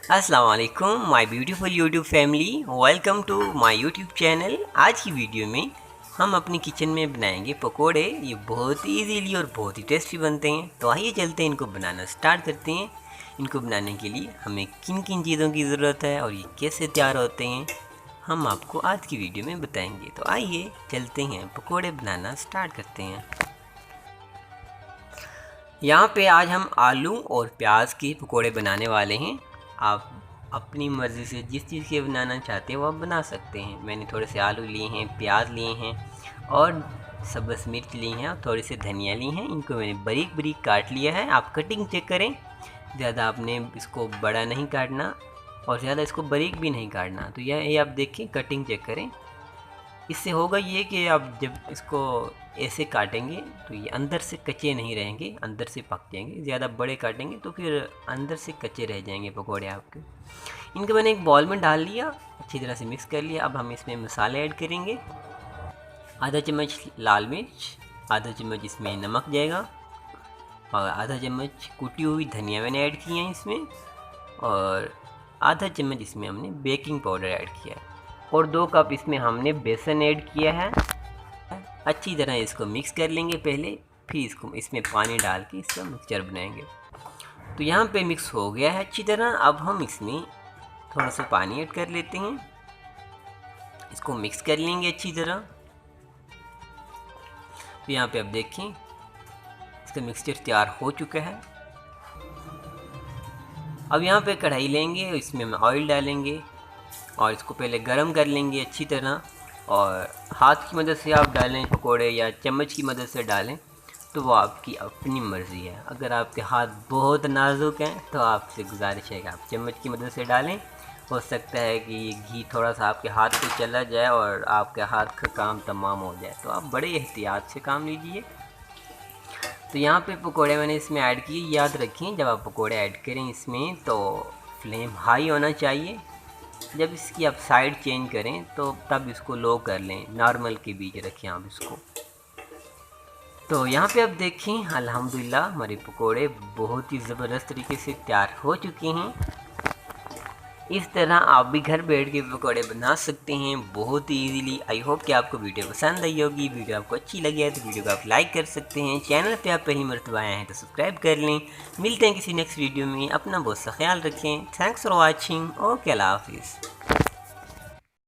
अस्सलाम वालेकुम my beautiful YouTube family, welcome to my YouTube channel. आज की वीडियो में हम अपनी किचन में बनाएंगे पकोड़े। ये बहुत ही इजीली और बहुत ही टेस्टी बनते हैं। तो आइए चलते हैं, इनको बनाना स्टार्ट करते हैं। इनको बनाने के लिए हमें किन किन चीज़ों की ज़रूरत है और ये कैसे तैयार होते हैं, हम आपको आज की वीडियो में बताएंगे। तो आइए चलते हैं, पकोड़े बनाना स्टार्ट करते हैं। यहाँ पे आज हम आलू और प्याज के पकोड़े बनाने वाले हैं। आप अपनी मर्ज़ी से जिस चीज़ के बनाना चाहते हैं वो आप बना सकते हैं। मैंने थोड़े से आलू लिए हैं, प्याज लिए हैं और सब्ज़ मिर्च ली हैं और थोड़ी से धनिया ली हैं। इनको मैंने बारीक बारीक काट लिया है। आप कटिंग चेक करें, ज़्यादा आपने इसको बड़ा नहीं काटना और ज़्यादा इसको बारीक भी नहीं काटना। तो यह आप देखें, कटिंग चेक करें। इससे होगा ये कि आप जब इसको ऐसे काटेंगे तो ये अंदर से कच्चे नहीं रहेंगे, अंदर से पक जाएंगे। ज़्यादा बड़े काटेंगे तो फिर अंदर से कच्चे रह जाएंगे पकोड़े आपके। इनको मैंने एक बॉल में डाल लिया, अच्छी तरह से मिक्स कर लिया। अब हम इसमें मसाले ऐड करेंगे। आधा चम्मच लाल मिर्च, आधा चम्मच इसमें नमक जाएगा और आधा चम्मच कुटी हुई धनिया मैंने ऐड की है इसमें, और आधा चम्मच इसमें हमने बेकिंग पाउडर ऐड किया है और 2 कप इसमें हमने बेसन ऐड किया है। अच्छी तरह इसको मिक्स कर लेंगे पहले, फिर इसको इसमें पानी डाल के इसका मिक्सचर बनाएंगे। तो यहाँ पे मिक्स हो गया है अच्छी तरह। अब हम इसमें थोड़ा सा पानी ऐड कर लेते हैं, इसको मिक्स कर लेंगे अच्छी तरह। तो यहाँ पे आप देखें, इसका मिक्सचर तैयार हो चुका है। अब यहाँ पे कढ़ाई लेंगे, इसमें हम ऑयल डालेंगे और इसको पहले गरम कर लेंगे अच्छी तरह। और हाथ की मदद से आप डालें पकोड़े या चम्मच की मदद से डालें, तो वो आपकी अपनी मर्ज़ी है। अगर आपके हाथ बहुत नाजुक हैं तो आपसे गुजारिश है कि आप चम्मच की मदद से डालें। हो सकता है कि ये घी थोड़ा सा आपके हाथ पे चला जाए और आपके हाथ का काम तमाम हो जाए, तो आप बड़े एहतियात से काम लीजिए। तो यहाँ पे पकोड़े मैंने इसमें ऐड किए। याद रखें, जब आप पकोड़े ऐड करें इसमें तो फ्लेम हाई होना चाहिए। जब इसकी आप साइड चेंज करें तो तब इसको लो कर लें, नॉर्मल के बीच रखें आप इसको। तो यहाँ पे आप देखें, अल्हम्दुलिल्लाह हमारे पकोड़े बहुत ही ज़बरदस्त तरीके से तैयार हो चुके हैं। इस तरह आप भी घर बैठ के पकोड़े बना सकते हैं बहुत ही इजीली। आई होप कि आपको वीडियो पसंद आई होगी। वीडियो आपको अच्छी लगी है तो वीडियो को आप लाइक कर सकते हैं। चैनल पे आप पहली मरतबा आए हैं तो सब्सक्राइब कर लें। मिलते हैं किसी नेक्स्ट वीडियो में। अपना बहुत सा ख्याल रखें। Thanks for watching. ओके, अल्लाह हाफिज़।